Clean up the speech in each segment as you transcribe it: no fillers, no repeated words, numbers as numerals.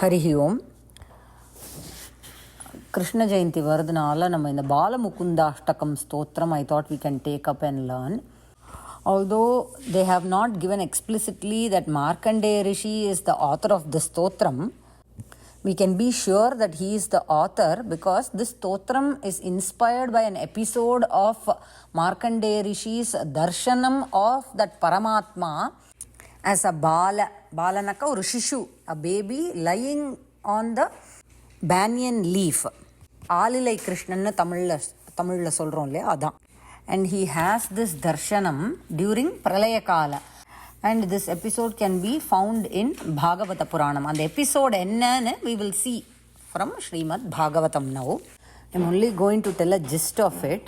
ஹரிஹி ஓம். கிருஷ்ண ஜெயந்தி வருதுனால நம்ம இந்த பாலமுக்குந்தாஷ்டகம் ஸ்தோத்திரம் I thought we can take up and learn. Although they have not given explicitly that Markandeya Rishi is the author of this stotram, we can be sure that he is the author because this stotram is inspired by an episode of Markandeya Rishi's darshanam of that Paramatma as a balanaka or shishu, a baby lying on the banyan leaf. ஆலிலை கிருஷ்ணன்னு தமிழில் சொல்கிறோம் இல்லையா, அதான். And he has this darshanam during பிரளய கால. And this episode can be found in Bhagavata Puranam. And the episode என்னன்னு we will see from Srimad Bhagavatam now. I'm only going to tell a gist of it.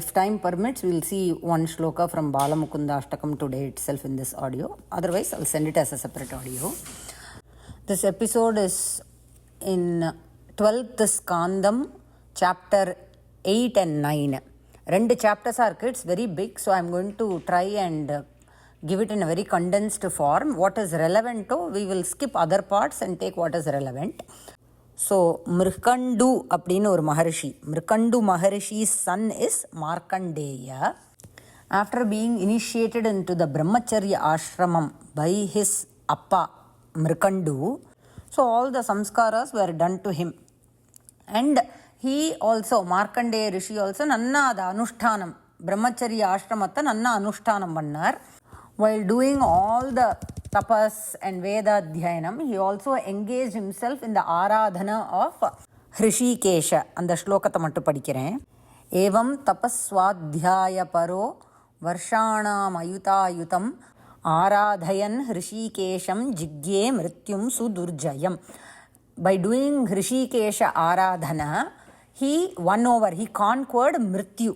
If time permits, we will see one shloka from BalamukundAshTakam today itself in this audio. Otherwise, I'll send it as a separate audio. This episode is in 12th Skandam, chapter 8 and 9. Rendu chapters are it's very big, so I'm going to try and give it in a very condensed form. What is relevant to, we will skip other parts and take what is relevant. So, Mrikandu அப்படின்னு ஒரு மகரிஷி. Mrikandu Maharishi's son is Markandeya. After being initiated into the Brahmacharya ashramam by his appa Mrikandu, so all the samskaras were done to him. And he also, Markandeya Rishi also, nanna ada anushtanam, Brahmacharya ashramatha nanna anushtanam pannar. While doing all the tapas and Veda Dhyanam, he also engaged himself in the Aradhana of Hrishikesha. And the shlokata mattu padikkiren. Evam tapaswadhyaya paro varshanam ayutayutam Aradhayan Hrishikesham jigye mrityum sudurjayam. By doing Hrishikesha Aradhana, he won over, he conquered Mrityu.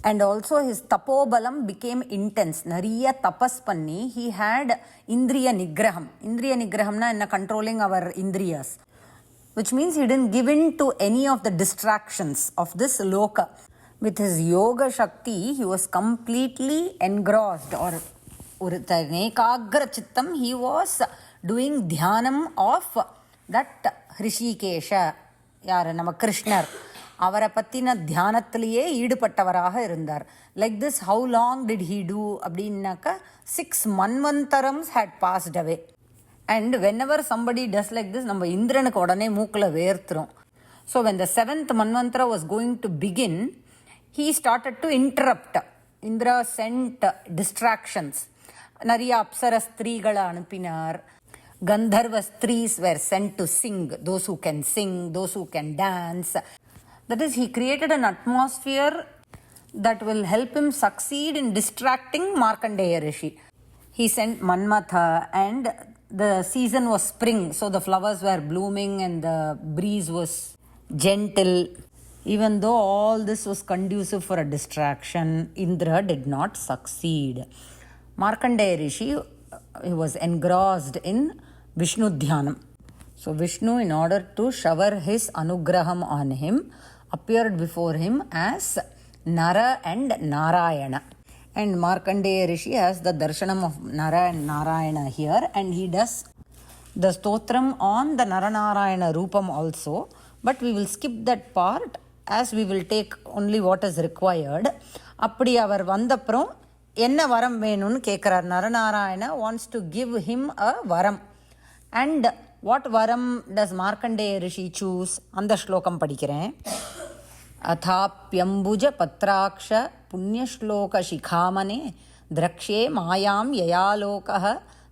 And also his tapobalam became intense. Nariya tapas panni, he had indriya nigraham. Indriya nigrahamna enna controlling our indriyas. Which means he didn't give in to any of the distractions of this loka. With his yoga shakti, he was completely engrossed or nekagra chittam. He was doing dhyanam of that Hrishikesha, யார் நம்ம கிருஷ்ணர், அவரை பற்றின தியானத்திலேயே ஈடுபட்டவராக இருந்தார். Like this how long did he do அப்படின்னாக்கா 6 மன்வந்தரம்ஸ் had passed away. And whenever somebody does like this, நம்ம இந்திரனுக்கு உடனே மூக்கில் வேர்த்துரும். ஸோ வென் த 7th மன்வந்தரா was going to begin, he started to interrupt. Indra sent distractions. நிறைய அப்சர ஸ்திரீகளை அனுப்பினார். Gandharva strees were sent to sing, those who can sing, those who can dance. That is, he created an atmosphere that will help him succeed in distracting Markandeya Rishi. He sent Manmatha, and the season was spring, so the flowers were blooming and the breeze was gentle. Even though all this was conducive for a distraction, Indra did not succeed. Markandeya Rishi, he was engrossed in Vishnu Dhyanam. So Vishnu, in order to shower his anugraham on him, appeared before him as Nara and Narayana. And Markandeya Rishi has the darshanam of Nara and Narayana here, and he does the stotram on the Naranarayana Rupam also. But we will skip that part as we will take only what is required. அப்படி அவர் வந்தப்புறம் என்ன வரம் வேணும்னு கேட்குறார். Nara Narayana wants to give him a varam. And what varam does Markandeya Rishi choose? அந்த ஸ்லோகம் படிக்கிறேன். அதாப்யம்புஜ பத்ராக்ஷ புண்ணியஸ்லோக சிகாமனே திரக்ஷே மாயாம் யயாலோகः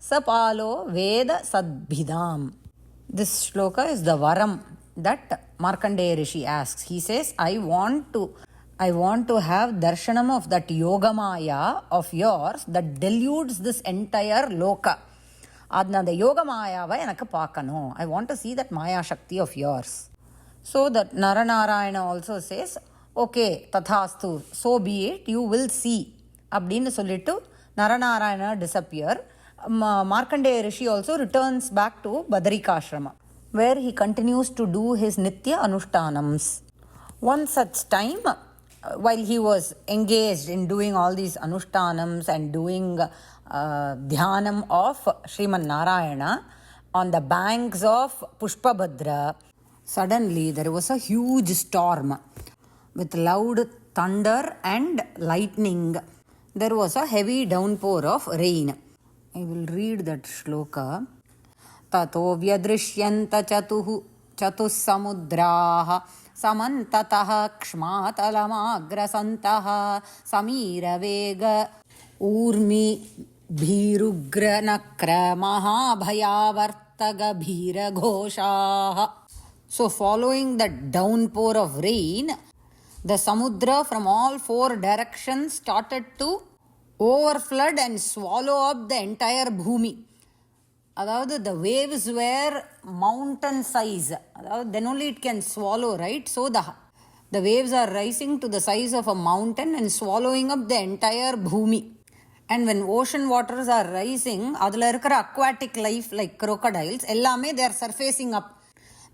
சபாலோ வேத சத்பிதாம். This shloka is the varam that Markandeya Rishi asks. He says, I want to have darshanam of that yogamaya of yours that deludes this entire loka. அந்த யோகமாயாவை எனக்கு பார்க்கணும். I want to see that maya shakti of yours. So that Naranarayana also says, okay, tathastu, so be it, you will see. அப்படின்னு சொல்லிட்டு Naranarayana disappear. Markandeya Rishi also returns back to Badrikashrama, where he continues to do his nitya anushtanams. One such time, while he was engaged in doing all these anushtanams and doing dhyanam of Sriman Narayana, on the banks of Pushpabhadra, suddenly there was a huge storm with loud thunder and lightning. There was a heavy downpour of rain. I will read that shloka. Tato vyadrishyanta chatuh samudraha samantataha kshmatalamagrasantaha samira vega urmi bhirugra nakra mahabhayavartaga bhira ghoshaha. So following the downpour of rain, the samudra from all four directions started to overflood and swallow up the entire bhumi. அதாவது the waves were mountain size. அதாவது then only it can swallow, right? So the waves are rising to the size of a mountain and swallowing up the entire bhumi. And when ocean waters are rising, அதில் இருக்கிற aquatic life like crocodiles எல்லாமே they are surfacing up.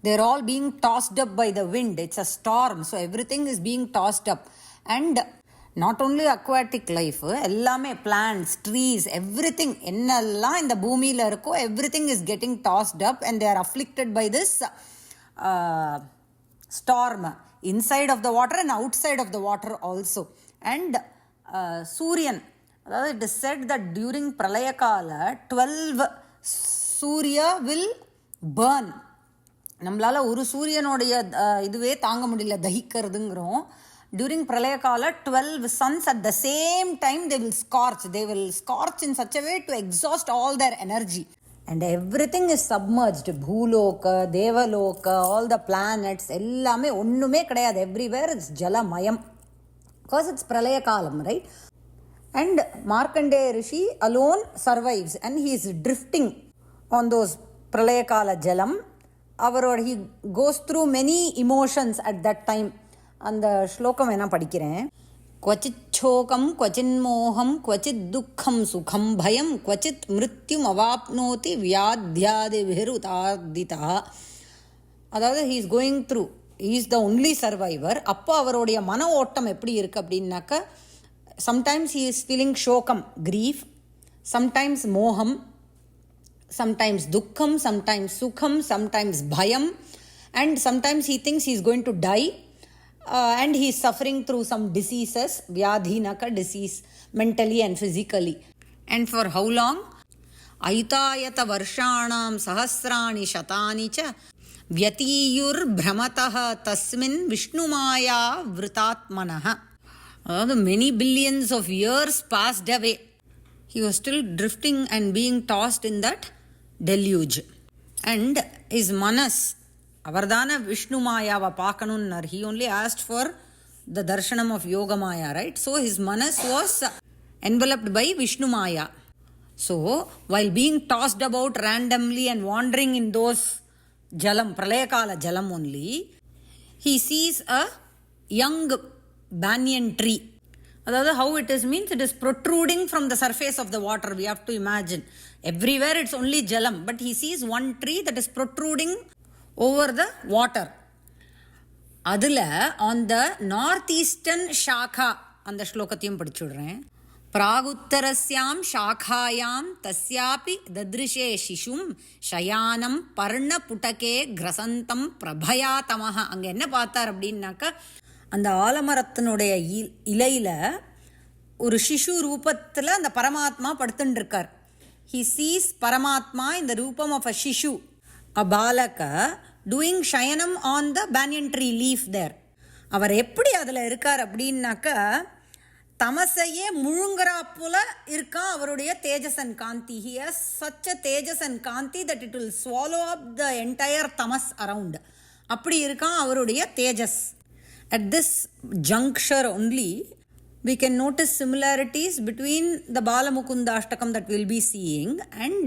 They're all being tossed up by the wind. It's a storm, so everything is being tossed up. And not only aquatic life, எல்லாமே plants, trees, everything, என்னெல்லாம் இந்த பூமியில் இருக்கோ everything is getting tossed up and they are afflicted by this storm inside of the water and outside of the water also. And Suryan, அதாவது it is said that during Pralayakala 12 Surya will burn. நம்மளால் ஒரு சூரியனுடைய இதுவே தாங்க முடியல தகிக்கிறதுங்கிறோம். During Pralayakala 12 suns at the same time they will scorch in such a way to exhaust all their energy and everything is submerged. Bhuloka, Devaloka, all the planets எல்லாமே ஒன்றுமே கிடையாது. everywhere it's jalamayam because it's Pralayakalam, right? And Markandeya Rishi alone survives and he is drifting on those Pralayakala jalam. he goes through many emotions at that time. அந்த ஸ்லோகம் வேணா படிக்கிறேன். क्वचित् शोकं क्वचिन् मोहं क्वचित् दुःखं सुखं भयं क्वचित् मृत्युम् अवाप्नोति व्याध्यादिभिरुतार्दितः. அதாவது he is going through, he is the only survivor. அப்போ அவருடைய மன ஓட்டம் எப்படி இருக்கு அப்படின்னாக்க, sometimes he is feeling shokam, grief, sometimes moham, sometimes dukkam, sometimes sukham, sometimes bhayam, and sometimes he thinks he is going to die. And he is suffering through some diseases, vyadhinaka disease, mentally and physically. And for how long? Aitayata varshanam sahasrani shatani cha vyatiyur brhamatah tasmin vishnumaya vritatmanaha. Many billions of years passed away. He was still drifting and being tossed in that deluge. And his manas, அவர்தான Vishnu மாயாவை பார்க்கணுன்னார். He only asked for the darshanam of yoga maya, right? So his manas was enveloped by Vishnu Maya. So while being tossed about randomly and wandering in those jalam, pralayakala jalam only, he sees a young banyan tree. அதாவது how it is means it is protruding from the surface of the water. We have to imagine. Everywhere it's only jalam, but he sees one tree that is protruding over the water. அதில் on the northeastern shakha, அந்த ஸ்லோகத்தையும் படிச்சுடுறேன். பிராகுத்தரஸ்யாம் ஷாக்காயாம் தஸ்யாபி தத்ருஷே சிசும் ஷயானம் பர்ண புட்டகே கிரசந்தம் பிரபயாதமஹ. அங்கே என்ன பார்த்தார் அப்படின்னாக்கா, அந்த ஆலமரத்தினுடைய இலையில் ஒரு சிசு ரூபத்தில் அந்த பரமாத்மா படுத்துட்டுருக்கார். He sees Paramatma in the rupam of a shishu, a balaka, doing shayanam on the banyan tree leaf there. அவர் எப்படி அதில் இருக்கார் அப்படின்னாக்கா, தமசையே முழுங்குறாப்புல இருக்கான் அவருடைய தேஜஸ் அண்ட் காந்தி. He has such a தேஜஸ் அண்ட் காந்தி that it will swallow up the entire tamas around. அப்படி இருக்கான் அவருடைய தேஜஸ். At this juncture only, we can notice similarities between the BalamukundAshTakam that we will be seeing and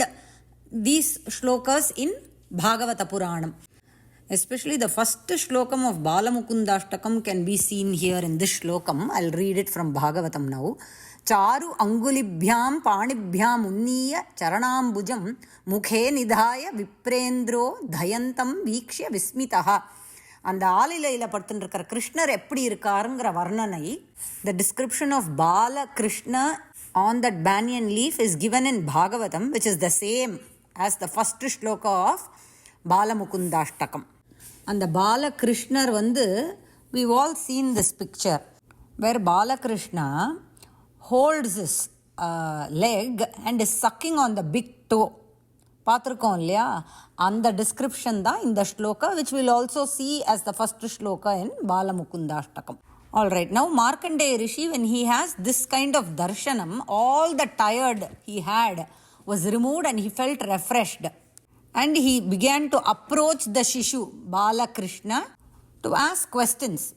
these shlokas in Bhagavata Puranam. Especially the first shlokam of BalamukundAshTakam can be seen here in this shlokam. I'll read it from Bhagavatam now. Charu angulibhyam panibhyam unniya charanambujam mukhe nidhaya viprendro dhayantam vikshya vismitaha. அந்த ஆலிலையில் படுத்துருக்கிற கிருஷ்ணர் எப்படி இருக்காருங்கிற வர்ணனை, the description of Bala Krishna on that banyan leaf is given in Bhagavatam, which is the same as the first shloka of BalamukundAshTakam. And the Balakrishnar we've all seen this picture where Balakrishna holds his leg and is sucking on the big toe. பார்த்துருக்கோம் இல்லையா? அந்த description தான் இந்த shloka, which we'll also see as the first shloka in BalamukundAshTakam. Alright, now Markandeya Rishi, when he has this kind of darshanam, all the tired he had was removed and he felt refreshed. And he began to approach the Shishu, Balakrishna, to ask questions.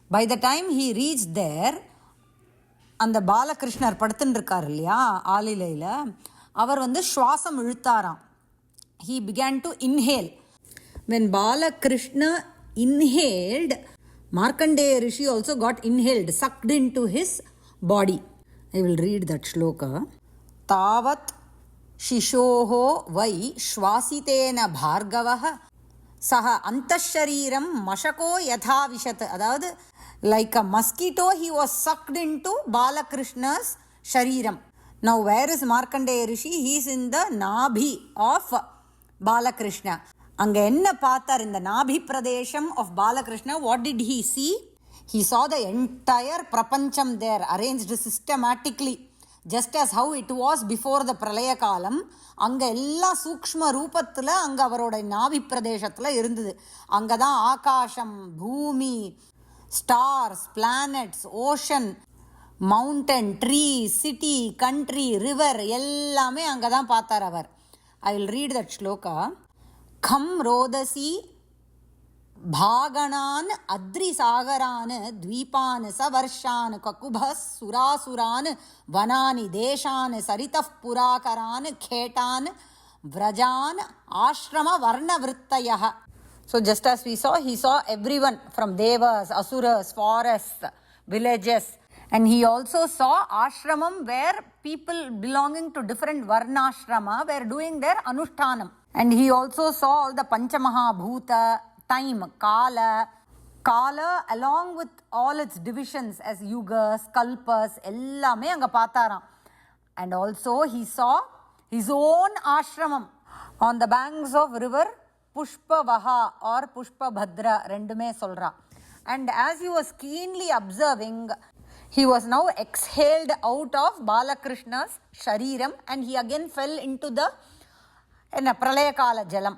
By the time he reached there, அந்த பாலகிருஷ்ணர் படுத்துன்னு இருக்கார் இல்லையா ஆலிலையில், அவர் சுவாசம் இழுத்தாராம். He began to inhale. When Balakrishna inhaled, Markandeya Rishi also got inhaled, sucked into his body. I will read that shloka. Tavat shishoho vai shwasitena bhargavaha saha antashariram mashako yatha vishat. Adavadhu, like a mosquito, he was sucked into Balakrishna's shariram. Now, where is Markandeya Rishi? He is in the Nabhi of Balakrishna. Anga enna paathar in the Nabhi Pradesham of Balakrishna? What did he see? He saw the entire prapancham there, arranged systematically, just as how it was before the Pralaya Kalam. Anga ella sukshma roopathula anga avaroda Nabhi Pradeshathula irundhudu. Anga dhaan Akasham, Bhoomi, stars, planets, ocean, mountain, tree, city, country, river, ellame anga dhaan paathar avar. I will read that shloka. Kham rodasi bhaganan adri sagaran dvipan savarshan kakubhas surasuran vanani deshan saritaf purakaran khetan vrajan ashrama varna vrittayah. So just as we saw, he saw everyone from devas, asuras, forests, villages. And he also saw ashramam where people belonging to different varnashrama were doing their anushtanam. And he also saw all the Panchamahabhuta, time, Kala along with all its divisions as yugas, kalpas, ellame anga paatharam. And also he saw his own ashramam on the banks of river Pushpavaha or Pushpabhadra, rendume solra. And as he was keenly observing, he was now exhaled out of Balakrishna's shariram and he again fell into the Pralayakala Jalam.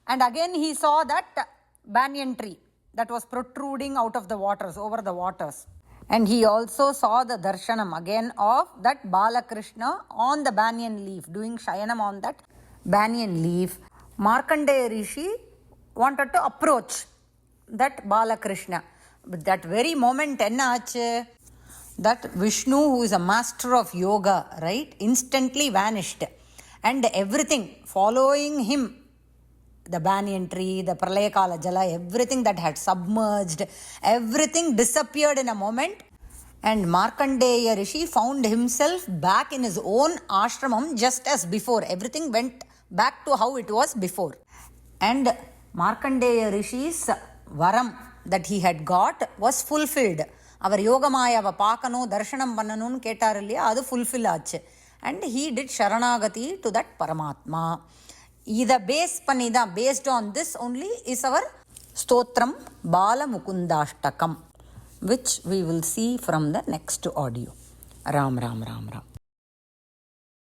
And again he saw that banyan tree that was protruding out of the waters, over the waters. And he also saw the darshanam again of that Balakrishna on the banyan leaf, doing shayanam on that banyan leaf. Markandeya Rishi wanted to approach that Balakrishna. But that very moment, enna aachu? That Vishnu, who is a master of yoga, right, instantly vanished. And everything following him, the banyan tree, the Pralayakala Jala, everything that had submerged, everything disappeared in a moment. And Markandeya Rishi found himself back in his own ashramam just as before. Everything went back to how it was before. And Markandeya Rishi's varam that he had got was fulfilled. அவர் யோகமாயாவை பார்க்கணும், தர்ஷனம் பண்ணணும்னு கேட்டார் இல்லையா, அது fulfil ஆச்சு. And he did சரணாகதி to that பரமாத்மா. இதை பேஸ் பண்ணி தான், based on this only is அவர் ஸ்தோத்திரம் Balamukundashtakam, which we will see from the next audio. Ram Ram Ram Ram.